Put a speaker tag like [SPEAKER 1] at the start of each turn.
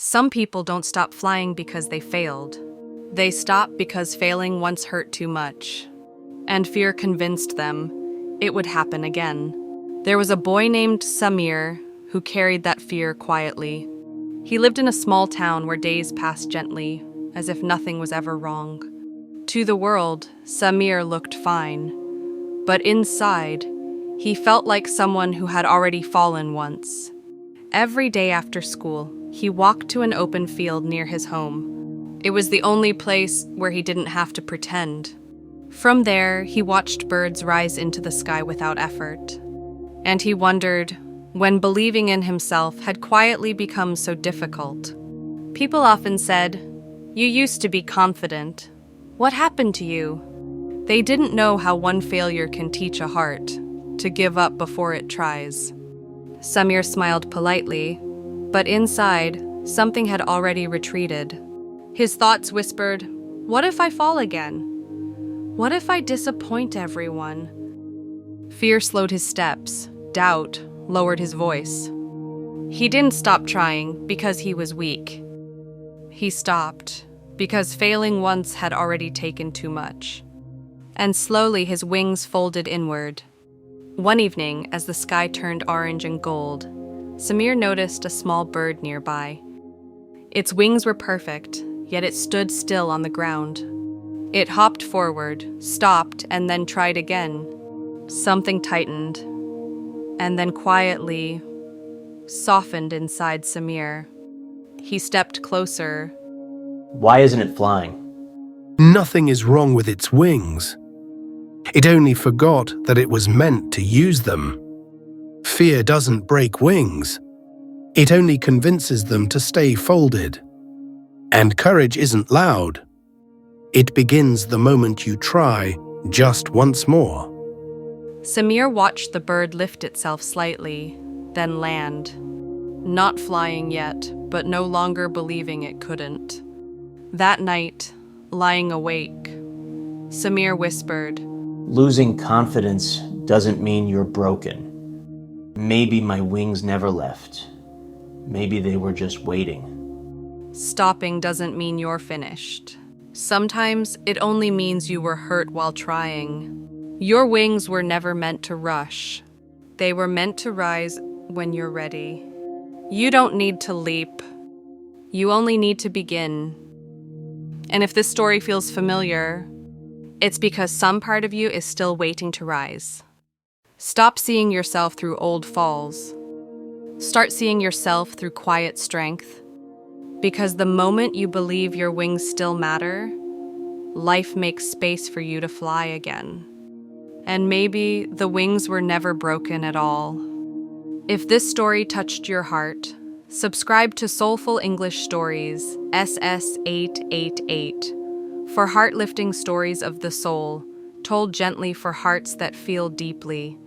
[SPEAKER 1] Some people don't stop flying because they failed. They stop because failing once hurt too much. And fear convinced them it would happen again. There was a boy named Samir who carried that fear quietly. He lived in a small town where days passed gently, as if nothing was ever wrong. To the world, Samir looked fine. But inside, he felt like someone who had already fallen once. Every day after school, he walked to an open field near his home. It was the only place where he didn't have to pretend. From there, he watched birds rise into the sky without effort. And he wondered when believing in himself had quietly become so difficult. People often said, "You used to be confident. What happened to you?" They didn't know how one failure can teach a heart to give up before it tries. Samir smiled politely, but inside, something had already retreated. His thoughts whispered, "What if I fall again? What if I disappoint everyone?" Fear slowed his steps. Doubt lowered his voice. He didn't stop trying because he was weak. He stopped because failing once had already taken too much. And slowly his wings folded inward. One evening, as the sky turned orange and gold, Samir noticed a small bird nearby. Its wings were perfect, yet it stood still on the ground. It hopped forward, stopped, and then tried again. Something tightened, and then quietly softened inside Samir. He stepped closer.
[SPEAKER 2] Why isn't it flying?
[SPEAKER 3] Nothing is wrong with its wings. It only forgot that it was meant to use them. Fear doesn't break wings. It only convinces them to stay folded. And courage isn't loud. It begins the moment you try just once more.
[SPEAKER 1] Samir watched the bird lift itself slightly, then land. Not flying yet, but no longer believing it couldn't. That night, lying awake, Samir whispered,
[SPEAKER 2] Losing confidence doesn't mean you're broken. Maybe my wings never left. Maybe they were just waiting.
[SPEAKER 1] "Stopping doesn't mean you're finished. Sometimes it only means you were hurt while trying. Your wings were never meant to rush. They were meant to rise when you're ready. You don't need to leap. You only need to begin." And if this story feels familiar, it's because some part of you is still waiting to rise. Stop seeing yourself through old falls. Start seeing yourself through quiet strength. Because the moment you believe your wings still matter, life makes space for you to fly again. And maybe the wings were never broken at all. If this story touched your heart, subscribe to Soulful English Stories, SS888, for heart-lifting stories of the soul, told gently for hearts that feel deeply.